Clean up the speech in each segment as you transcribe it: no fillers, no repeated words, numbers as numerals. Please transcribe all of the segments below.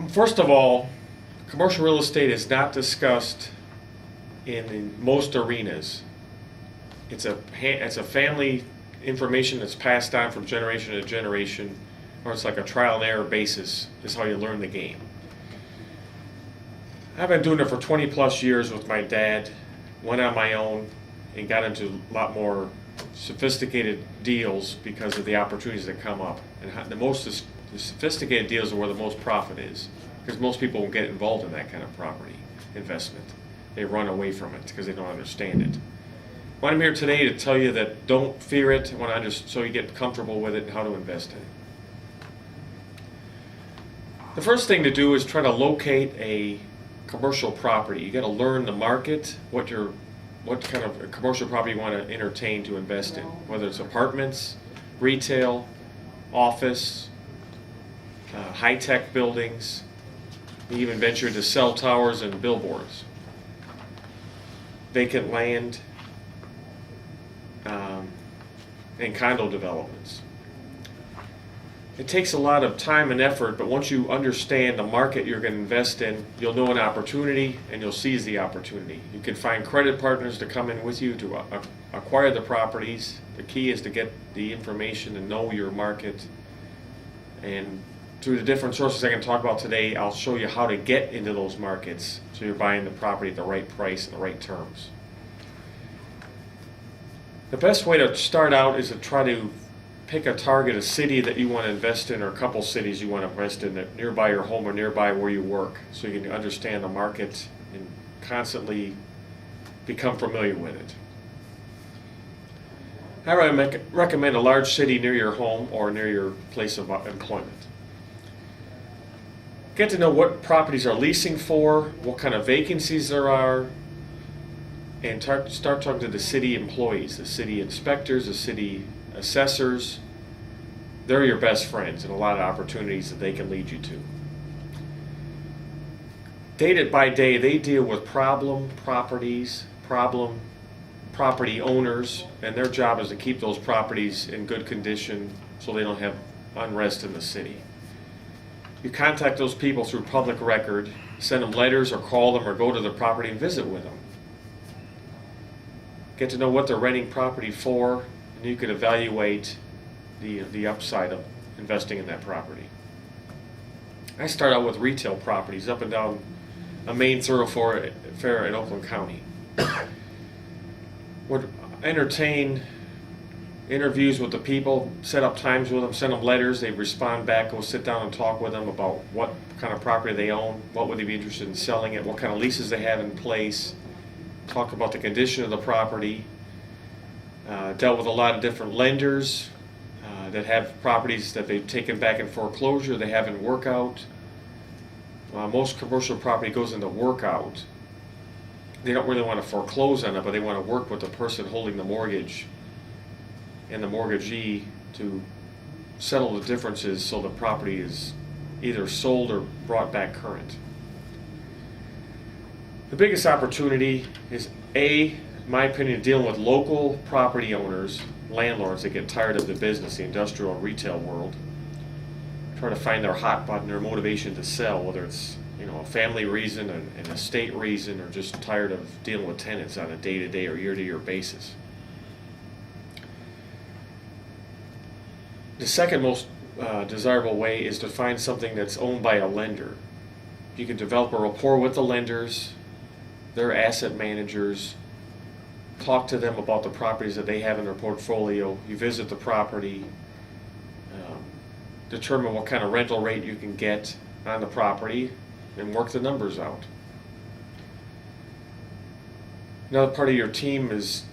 First of all, commercial real estate is not discussed in most arenas. It's a family information that's passed on from generation to generation, or it's like a trial and error basis is how you learn the game. I've been doing it for 20 plus years with my dad, went on my own, and got into a lot more sophisticated deals because of the opportunities that come up. And the sophisticated deals are where the most profit is, because most people won't get involved in that kind of property investment. They run away from it because they don't understand it. Well, I'm here today to tell you that don't fear it, so you get comfortable with it and how to invest in it. The first thing to do is try to locate a commercial property. You got to learn the market, what kind of commercial property you want to entertain to invest in, whether it's apartments, retail, office, high-tech buildings. We even venture to cell towers and billboards, vacant land, and condo developments. It takes a lot of time and effort, but once you understand the market you're going to invest in, you'll know an opportunity and you'll seize the opportunity. You can find credit partners to come in with you to acquire the properties. The key is to get the information and know your market. And through the different sources I can talk about today, I'll show you how to get into those markets so you're buying the property at the right price and the right terms. The best way to start out is to try to pick a target, a city that you want to invest in, or a couple cities you want to invest in that nearby your home or nearby where you work, so you can understand the market and constantly become familiar with it. I recommend a large city near your home or near your place of employment. Get to know what properties are leasing for, what kind of vacancies there are, and start talking to the city employees, the city inspectors, the city assessors. They're your best friends and a lot of opportunities that they can lead you to. Day by day, they deal with problem properties, problem property owners, and their job is to keep those properties in good condition so they don't have unrest in the city. You contact those people through public record, send them letters or call them or go to the property and visit with them. Get to know what they're renting property for, and you can evaluate the upside of investing in that property. I start out with retail properties up and down a main thoroughfare in Oakland County. Would entertain interviews with the people, set up times with them, send them letters, they respond back, go sit down and talk with them about what kind of property they own, what would they be interested in selling it, what kind of leases they have in place, talk about the condition of the property. Dealt with a lot of different lenders that have properties that they've taken back in foreclosure, they have in workout. Most commercial property goes into workout. They don't really want to foreclose on it, but they want to work with the person holding the mortgage and the mortgagee to settle the differences so the property is either sold or brought back current. The biggest opportunity is in my opinion, dealing with local property owners, landlords that get tired of the business, the industrial and retail world. Try to find their hot button, their motivation to sell, whether it's a family reason, an estate reason, or just tired of dealing with tenants on a day-to-day or year-to-year basis. The second most desirable way is to find something that's owned by a lender. You can develop a rapport with the lenders, their asset managers, talk to them about the properties that they have in their portfolio. You visit the property, determine what kind of rental rate you can get on the property, and work the numbers out. Another part of your team is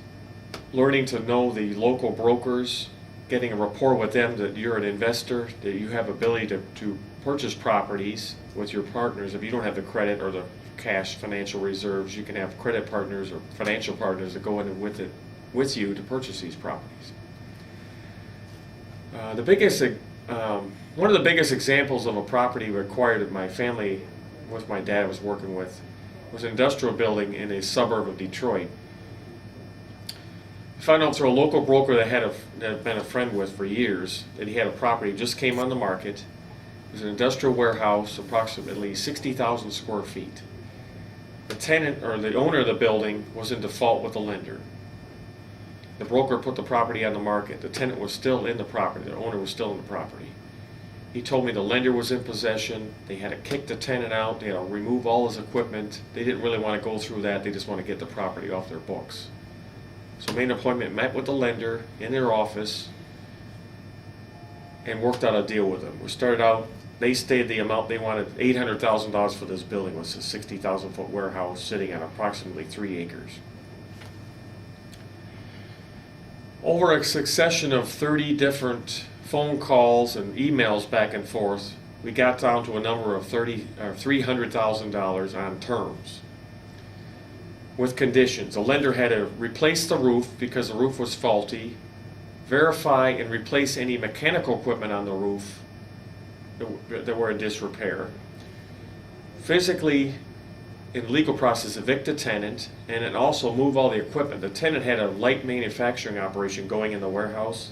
learning to know the local brokers, getting a rapport with them that you're an investor, that you have ability to purchase properties with your partners. If you don't have the credit or the cash financial reserves, you can have credit partners or financial partners that go in with you to purchase these properties. One of the biggest examples of a property we acquired in my family with my dad was working with was an industrial building in a suburb of Detroit. I found out through a local broker that had been a friend with for years that he had a property just came on the market. It was an industrial warehouse, approximately 60,000 square feet. The tenant, or the owner of the building, was in default with the lender. The broker put the property on the market. The tenant was still in the property. The owner was still in the property. He told me the lender was in possession. They had to kick the tenant out. They had to remove all his equipment. They didn't really want to go through that. They just want to get the property off their books. So made an appointment, met with the lender in their office, and worked out a deal with them. We started out, they stated the amount they wanted, $800,000 for this building. It was a 60,000 foot warehouse sitting on approximately 3 acres. Over a succession of 30 different phone calls and emails back and forth, we got down to a number of $300,000 on terms with conditions. The lender had to replace the roof because the roof was faulty, verify and replace any mechanical equipment on the roof that were in disrepair, physically, in the legal process, evict the tenant, and then also move all the equipment. The tenant had a light manufacturing operation going in the warehouse,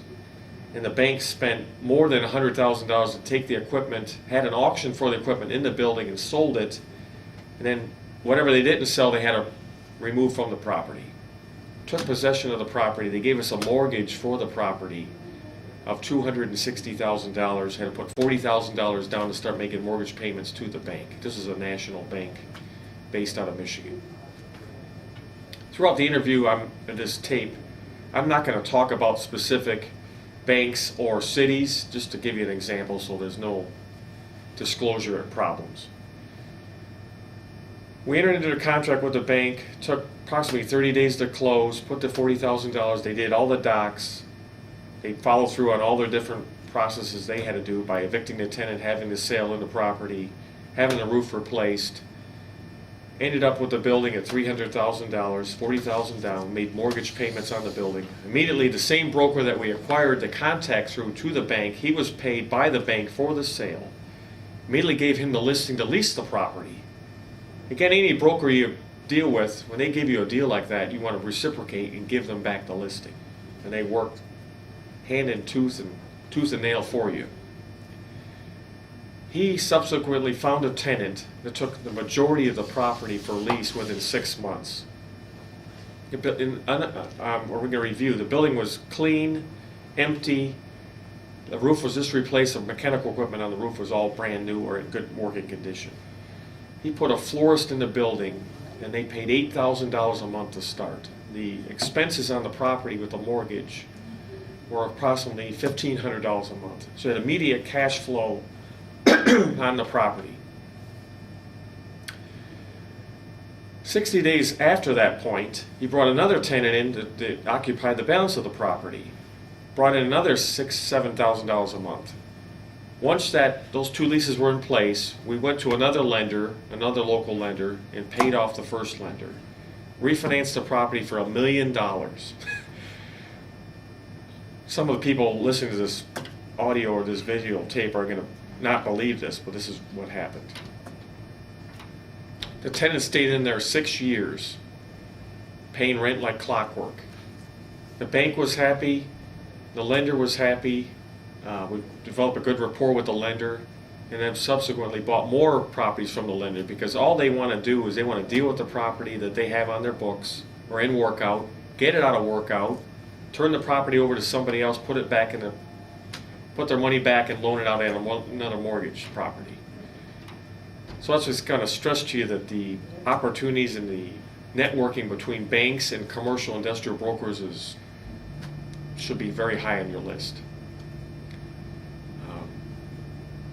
and the bank spent more than $100,000 to take the equipment, had an auction for the equipment in the building and sold it, and then whatever they didn't sell they had to remove from the property. Took possession of the property. They gave us a mortgage for the property of $260,000, had to put $40,000 down to start making mortgage payments to the bank. This is a national bank based out of Michigan. Throughout the interview, this tape, I'm not going to talk about specific banks or cities, just to give you an example so there's no disclosure problems. We entered into a contract with the bank, took approximately 30 days to close, put the $40,000, they did all the docs, they followed through on all their different processes they had to do by evicting the tenant, having the sale of the property, having the roof replaced. Ended up with the building at $300,000, $40,000 down, made mortgage payments on the building. Immediately, the same broker that we acquired the contact through to the bank, he was paid by the bank for the sale. Immediately gave him the listing to lease the property. Again, any broker you deal with, when they give you a deal like that, you want to reciprocate and give them back the listing. And they work hand in tooth and nail for you. He subsequently found a tenant that took the majority of the property for lease within 6 months. We're going to review. The building was clean, empty. The roof was just replaced. The mechanical equipment on the roof was all brand new or in good working condition. He put a florist in the building, and they paid $8,000 a month to start. The expenses on the property with the mortgage were approximately $1,500 a month. So it had immediate cash flow on the property. 60 days after that point, he brought another tenant in to occupy the balance of the property. Brought in another $6,000 to $7,000 a month. Once those 2 leases were in place, we went to another lender, another local lender, and paid off the first lender. Refinanced the property for $1 million. Some of the people listening to this audio or this video tape are going to not believe this, but this is what happened. The tenant stayed in there 6 years, paying rent like clockwork. The bank was happy, the lender was happy. We developed a good rapport with the lender, and then subsequently bought more properties from the lender, because all they want to do is they want to deal with the property that they have on their books or in workout, get it out of workout, turn the property over to somebody else, put their money back and loan it out at another mortgage property. So that's just kind of stress to you that the opportunities and the networking between banks and commercial industrial brokers should be very high on your list.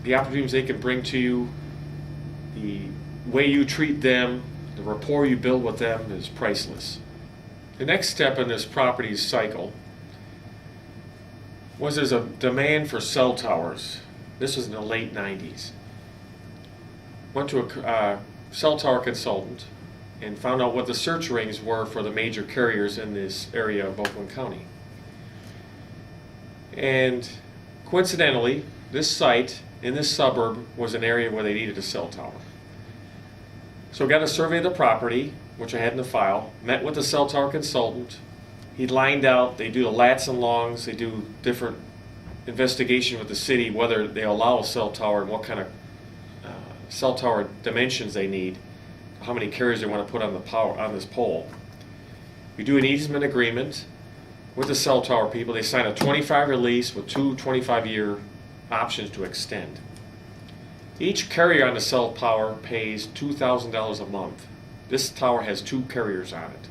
The opportunities they can bring to you, the way you treat them, the rapport you build with them is priceless. The next step in this property cycle was there's a demand for cell towers. This was in the late 90s. Went to a cell tower consultant and found out what the search rings were for the major carriers in this area of Oakland County. And coincidentally, this site in this suburb was an area where they needed a cell tower. So I got a survey of the property, which I had in the file, met with the cell tower consultant. He lined out, they do the lats and longs, they do different investigation with the city whether they allow a cell tower and what kind of cell tower dimensions they need, how many carriers they want to put on the power on this pole. You do an easement agreement with the cell tower people. They sign a 25-year lease with two 25-year options to extend. Each carrier on the cell tower pays $2,000 a month. This tower has 2 carriers on it.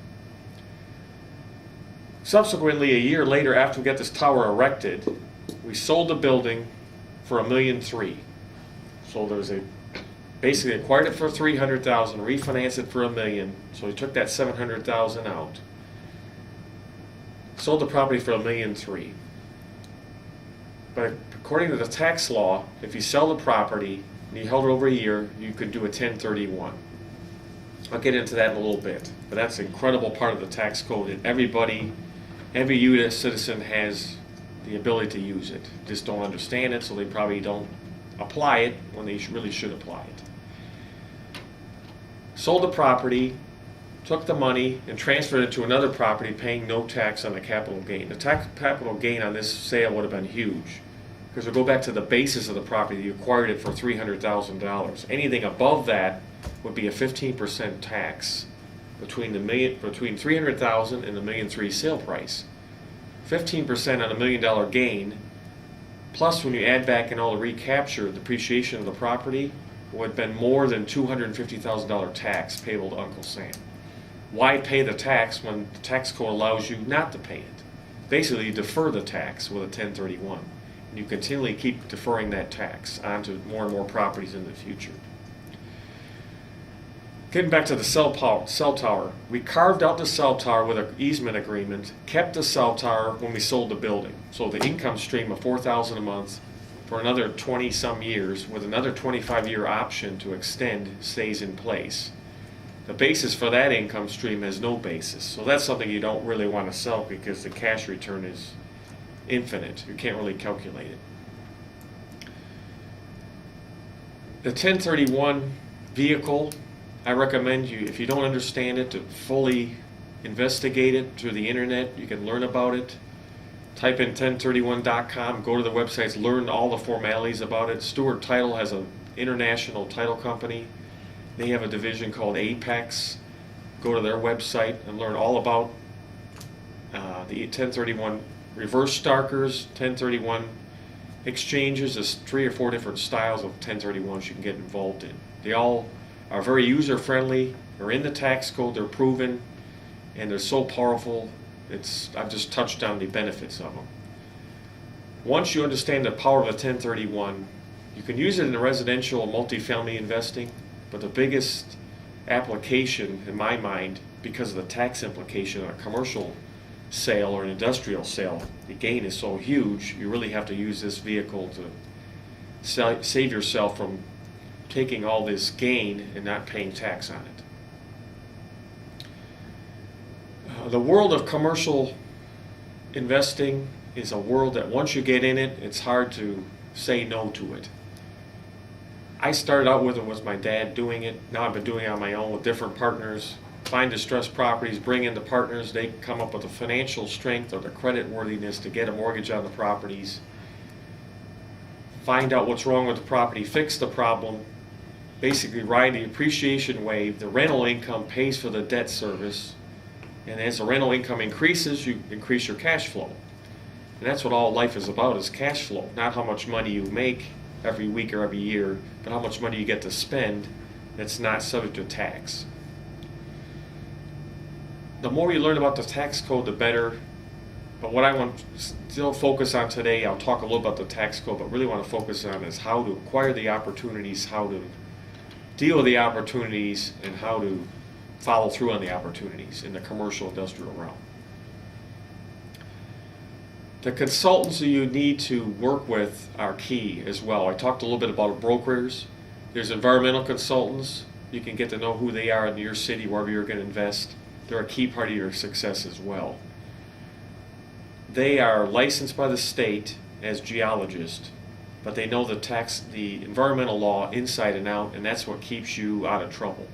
Subsequently, a year later, after we got this tower erected, we sold the building for $1.3 million. So there's basically acquired it for $300,000, refinanced it for $1 million. So we took that $700,000 out. Sold the property for $1.3 million. But according to the tax law, if you sell the property and you held it over a year, you could do a 1031. I'll get into that in a little bit. But that's an incredible part of the tax code, and every U.S. citizen has the ability to use it. Just don't understand it, so they probably don't apply it when they really should apply it. Sold the property, took the money, and transferred it to another property, paying no tax on the capital gain. The capital gain on this sale would have been huge, because we'll go back to the basis of the property. You acquired it for $300,000. Anything above that would be a 15% tax between $300,000 and the $1.3 million sale price. 15% on $1 million gain, plus when you add back in all the recapture, depreciation of the property, would have been more than $250,000 tax payable to Uncle Sam. Why pay the tax when the tax code allows you not to pay it? Basically, you defer the tax with a 1031. And you continually keep deferring that tax onto more and more properties in the future. Getting back to the cell tower, we carved out the cell tower with an easement agreement, kept the cell tower when we sold the building. So the income stream of $4,000 a month for another 20-some years with another 25-year option to extend stays in place. The basis for that income stream has no basis. So that's something you don't really want to sell because the cash return is infinite. You can't really calculate it. The 1031 vehicle, I recommend you, if you don't understand it, to fully investigate it through the internet. You can learn about it. Type in 1031.com, go to the websites, learn all the formalities about it. Stewart Title has an international title company. They have a division called Apex. Go to their website and learn all about the 1031 reverse starkers, 1031 exchanges. There's 3 or 4 different styles of 1031s you can get involved in. They all are very user-friendly. They're in the tax code. They're proven, and they're so powerful. I've just touched on the benefits of them. Once you understand the power of a 1031, you can use it in the residential and multifamily investing, but the biggest application, in my mind, because of the tax implication on a commercial sale or an industrial sale, the gain is so huge, you really have to use this vehicle to save yourself from taking all this gain and not paying tax on it. The world of commercial investing is a world that once you get in it, it's hard to say no to it. I started out with it with my dad doing it. Now I've been doing it on my own with different partners. Find distressed properties, bring in the partners. They come up with the financial strength or the credit worthiness to get a mortgage on the properties. Find out what's wrong with the property, fix the problem, basically ride the appreciation wave. The rental income pays for the debt service. And as the rental income increases, you increase your cash flow. And that's what all life is about, is cash flow. Not how much money you make every week or every year, but how much money you get to spend that's not subject to tax. The more you learn about the tax code, the better. But what I want to still focus on today, I'll talk a little about the tax code, but really want to focus on is how to acquire the opportunities, how to deal with the opportunities, and how to follow through on the opportunities in the commercial industrial realm. The consultants that you need to work with are key as well. I talked a little bit about brokers. There's environmental consultants. You can get to know who they are in your city, wherever you're going to invest. They're a key part of your success as well. They are licensed by the state as geologists, but they know the environmental law inside and out, and that's what keeps you out of trouble.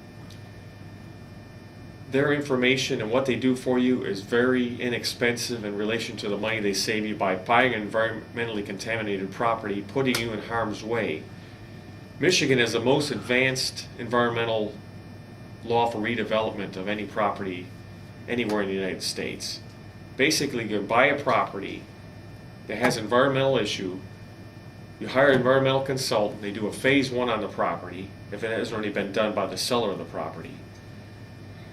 their information and what they do for you is very inexpensive in relation to the money they save you by buying environmentally contaminated property, putting you in harm's way. Michigan has the most advanced environmental law for redevelopment of any property anywhere in the United States. Basically, you can buy a property that has an environmental issue, you hire an environmental consultant, they do a phase 1 on the property, if it hasn't already been done by the seller of the property.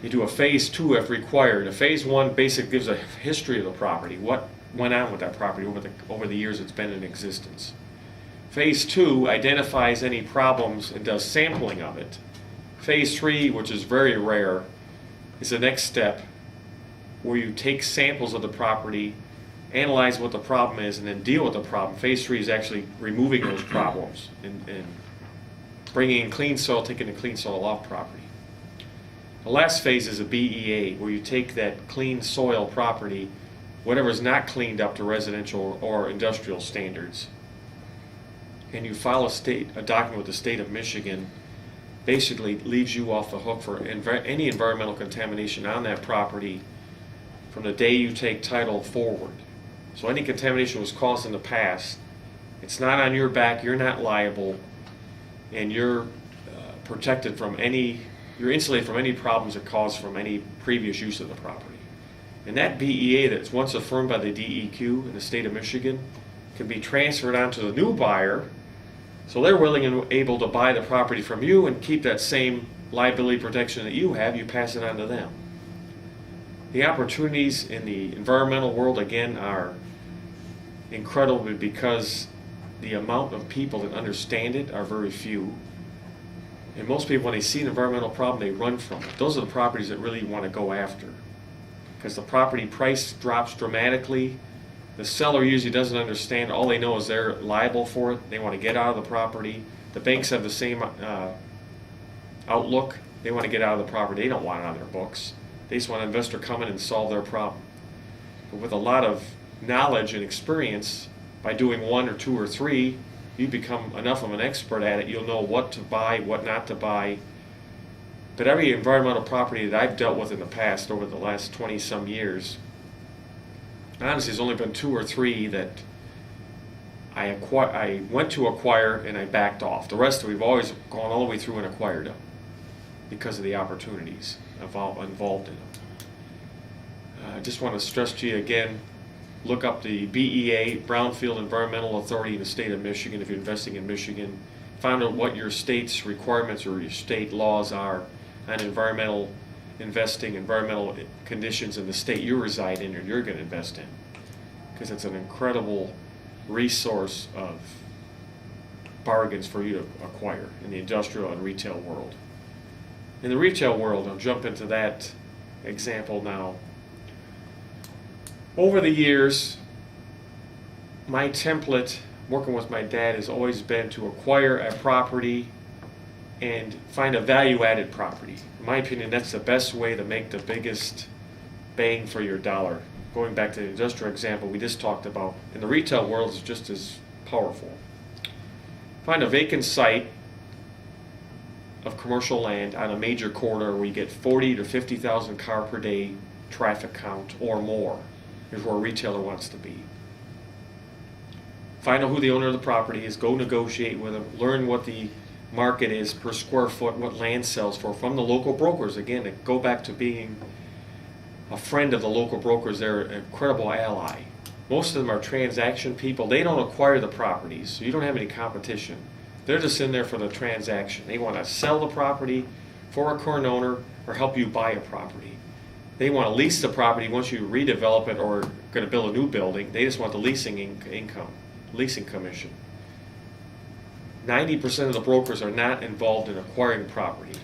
You do a phase 2 if required. A phase 1 basically gives a history of the property, what went on with that property over the years it's been in existence. Phase 2 identifies any problems and does sampling of it. Phase 3, which is very rare, is the next step where you take samples of the property, analyze what the problem is, and then deal with the problem. Phase 3 is actually removing those problems and bringing in clean soil, taking the clean soil off property. The last phase is a BEA, where you take that clean soil property, whatever is not cleaned up to residential or industrial standards, and you file a document with the state of Michigan, basically leaves you off the hook for any environmental contamination on that property from the day you take title forward. So any contamination was caused in the past, it's not on your back, you're not liable, and you're protected from you're insulated from any problems that caused from any previous use of the property. And that BEA that's once affirmed by the DEQ in the state of Michigan can be transferred on to the new buyer, so they're willing and able to buy the property from you and keep that same liability protection that you have, you pass it on to them. The opportunities in the environmental world, again, are incredible because the amount of people that understand it are very few. And most people, when they see an environmental problem, they run from it. Those are the properties that really want to go after, because the property price drops dramatically. The seller usually doesn't understand. All they know is they're liable for it. They want to get out of the property. The banks have the same outlook. They want to get out of the property. They don't want it on their books. They just want an investor come in and solve their problem. But with a lot of knowledge and experience, by doing 1 or 2 or 3, you become enough of an expert at it, you'll know what to buy, what not to buy. But every environmental property that I've dealt with in the past, over the last 20-some years, honestly, there's only been 2 or 3 that I went to acquire and I backed off. The rest, we've always gone all the way through and acquired them because of the opportunities involved in them. I just want to stress to you again, look up the BEA, Brownfield Environmental Authority in the state of Michigan if you're investing in Michigan. Find out what your state's requirements or your state laws are on environmental investing, environmental conditions in the state you reside in or you're going to invest in. Because it's an incredible resource of bargains for you to acquire in the industrial and retail world. In the retail world, I'll jump into that example now. Over the years, my template working with my dad has always been to acquire a property and find a value-added property. In my opinion, that's the best way to make the biggest bang for your dollar. Going back to the industrial example we just talked about, in the retail world, it's just as powerful. Find a vacant site of commercial land on a major corridor where you get 40 to 50,000 car per day traffic count or more. Here's where a retailer wants to be. Find out who the owner of the property is, go negotiate with them, learn what the market is per square foot, what land sells for from the local brokers. Again, go back to being a friend of the local brokers. They're an incredible ally. Most of them are transaction people. They don't acquire the properties, so you don't have any competition. They're just in there for the transaction. They want to sell the property for a current owner or help you buy a property. They want to lease the property once you redevelop it or going to build a new building. They just want the leasing income, leasing commission. 90% of the brokers are not involved in acquiring property.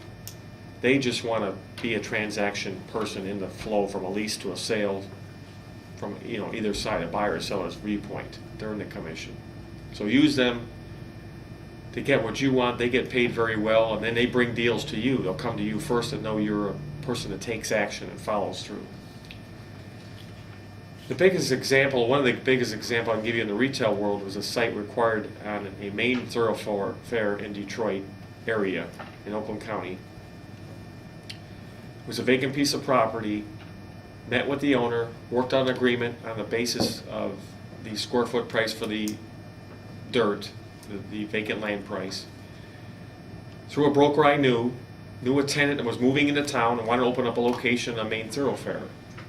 They just want to be a transaction person in the flow from a lease to a sale from either side, a buyer or seller's viewpoint during the commission. So use them to get what you want. They get paid very well, and then they bring deals to you. They'll come to you first and know you're a person that takes action and follows through. The biggest example, one of the biggest examples I can give you in the retail world was a site required on a main thoroughfare in Detroit area in Oakland County. It was a vacant piece of property, met with the owner, worked out an agreement on the basis of the square foot price for the dirt, the vacant land price. Through a broker I knew a tenant that was moving into town and wanted to open up a location on Main Thoroughfare.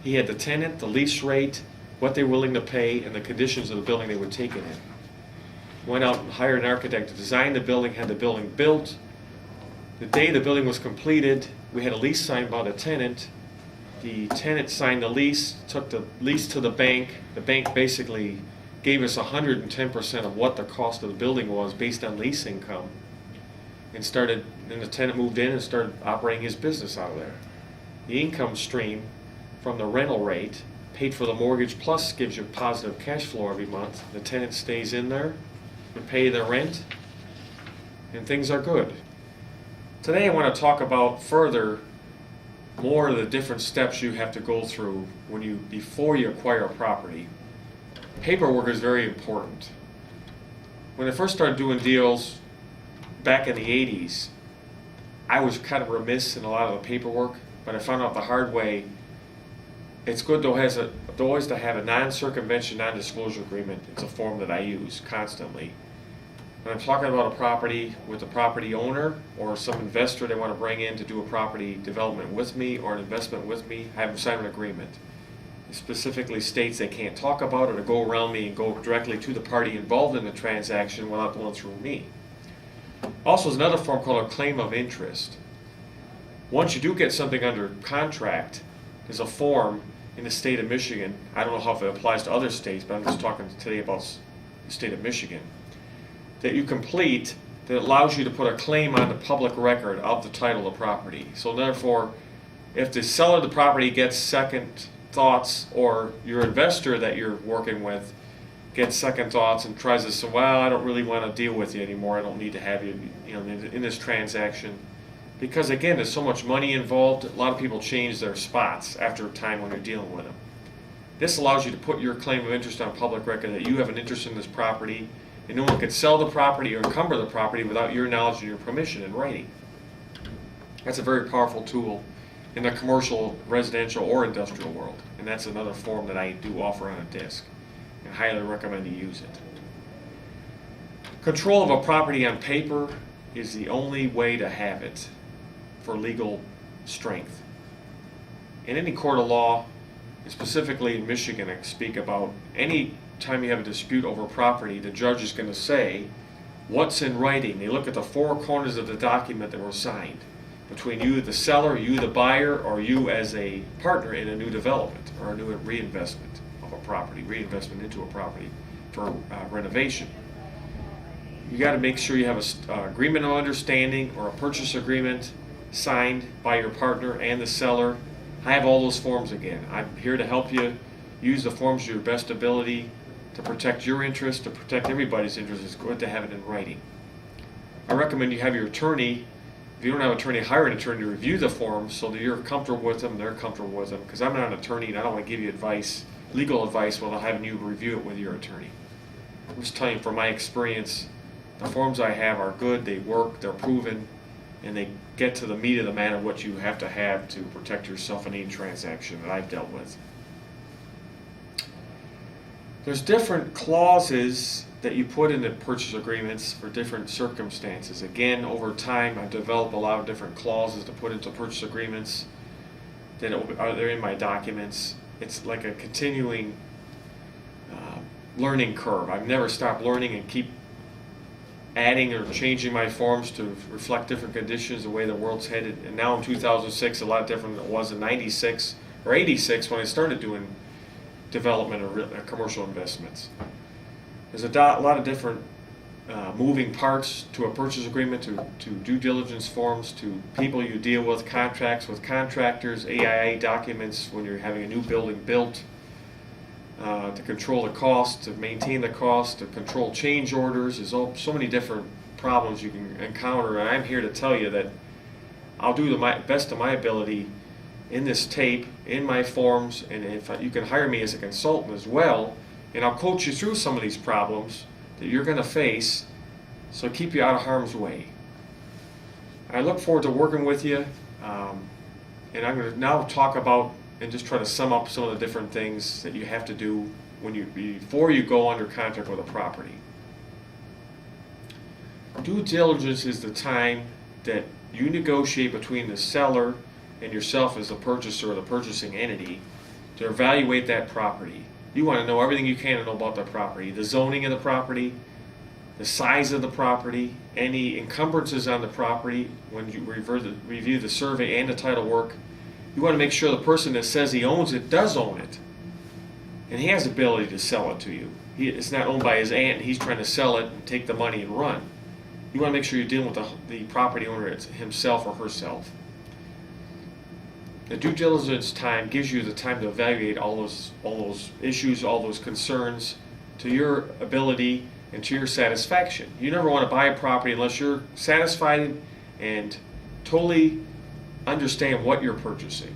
He had the tenant, the lease rate, what they were willing to pay, and the conditions of the building they would take it in. Went out and hired an architect to design the building, had the building built. The day the building was completed, we had a lease signed by the tenant. The tenant signed the lease, took the lease to the bank. The bank basically gave us 110% of what the cost of the building was based on lease income. And the tenant moved in and started operating his business out of there. The income stream from the rental rate paid for the mortgage, plus gives you positive cash flow every month. The tenant stays in there, you pay their rent, and things are good. Today I want to talk about further more of the different steps you have to go through before you acquire a property. Paperwork is very important. When I first started doing deals back in the 80s, I was kind of remiss in a lot of the paperwork, but I found out the hard way. It's good to always to have a non-circumvention, non-disclosure agreement. It's a form that I use constantly. When I'm talking about a property with a property owner or some investor they want to bring in to do a property development with me or an investment with me, I have them sign an agreement. It specifically states they can't talk about it or go around me and go directly to the party involved in the transaction without going through me. Also, there's another form called a claim of interest. Once you do get something under contract, there's a form in the state of Michigan. I don't know how it applies to other states, but I'm just talking today about the state of Michigan, that you complete that allows you to put a claim on the public record of the title of the property. So therefore, if the seller of the property gets second thoughts, or your investor that you're working with gets second thoughts and tries to say, well, I don't really want to deal with you anymore, I don't need to have you, in this transaction. Because again, there's so much money involved, a lot of people change their spots after a time when you're dealing with them. This allows you to put your claim of interest on public record that you have an interest in this property, and no one can sell the property or encumber the property without your knowledge and your permission in writing. That's a very powerful tool in the commercial, residential, or industrial world. And that's another form that I do offer on a disc. I highly recommend you use it. Control of a property on paper is the only way to have it for legal strength. In any court of law, and specifically in Michigan, I speak about any time you have a dispute over property, the judge is going to say what's in writing. They look at the four corners of the document that were signed between you, the seller, you, the buyer, or you as a partner in a new development or a new reinvestment of a property, reinvestment into a property for renovation. You got to make sure you have an agreement of understanding or a purchase agreement signed by your partner and the seller. I have all those forms again. I'm here to help you use the forms to your best ability to protect your interest, to protect everybody's interest. It's good to have it in writing. I recommend you have your attorney. If you don't have an attorney, hire an attorney to review the forms so that you're comfortable with them, they're comfortable with them. Because I'm not an attorney and I don't want to give you advice, legal advice, without having you review it with your attorney. I'm just telling you from my experience, the forms I have are good, they work, they're proven, and they get to the meat of the matter of what you have to protect yourself in any transaction that I've dealt with. There's different clauses that you put in the purchase agreements for different circumstances. Again, over time, I've developed a lot of different clauses to put into purchase agreements that are there in my documents. It's like a continuing learning curve. I've never stopped learning and keep adding or changing my forms to reflect different conditions, the way the world's headed. And now in 2006, a lot different than it was in 96 or 86 when I started doing development or commercial investments. There's a lot of different moving parts to a purchase agreement, to due diligence forms, to people you deal with, contracts with contractors, AIA documents when you're having a new building built, to control the cost, to maintain the cost, to control change orders. There's so many different problems you can encounter, and I'm here to tell you that I'll do the best of my ability in this tape, in my forms, and if you can hire me as a consultant as well, and I'll coach you through some of these problems that you're going to face, so keep you out of harm's way. I look forward to working with you, and And I'm going to now talk about and just try to sum up some of the different things that you have to do before you go under contract with a property. Due diligence is the time that you negotiate between the seller and yourself as the purchaser or the purchasing entity to evaluate that property. You want to know everything you can to know about the property, the zoning of the property, the size of the property, any encumbrances on the property when you review the survey and the title work. You want to make sure the person that says he owns it does own it, and he has the ability to sell it to you. It's not owned by his aunt and he's trying to sell it and take the money and run. You want to make sure you're dealing with the property owner himself or herself. The due diligence time gives you the time to evaluate all those issues, all those concerns to your ability and to your satisfaction. You never want to buy a property unless you're satisfied and totally understand what you're purchasing.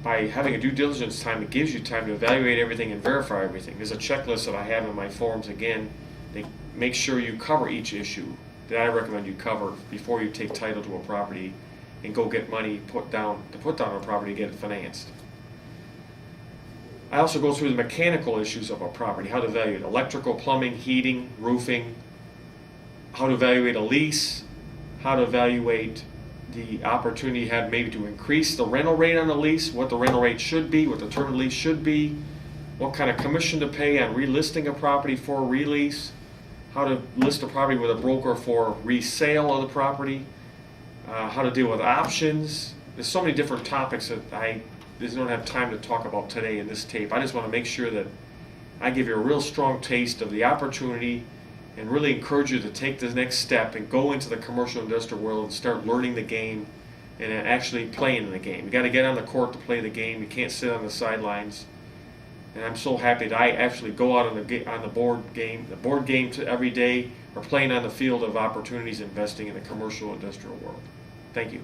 By having a due diligence time, it gives you time to evaluate everything and verify everything. There's a checklist that I have in my forms. Again, they make sure you cover each issue that I recommend you cover before you take title to a property and go get money put down on a property to get it financed. I also go through the mechanical issues of a property, how to evaluate electrical, plumbing, heating, roofing, how to evaluate a lease, how to evaluate the opportunity you have maybe to increase the rental rate on the lease, what the rental rate should be, what the term of the lease should be, what kind of commission to pay on relisting a property for a release, how to list a property with a broker for resale of the property, how to deal with options. There's so many different topics that I just don't have time to talk about today in this tape. I just want to make sure that I give you a real strong taste of the opportunity and really encourage you to take the next step and go into the commercial industrial world and start learning the game and actually playing in the game. You got to get on the court to play the game. You can't sit on the sidelines. And I'm so happy that I actually go out on the board game every day, or playing on the field of opportunities investing in the commercial industrial world. Thank you.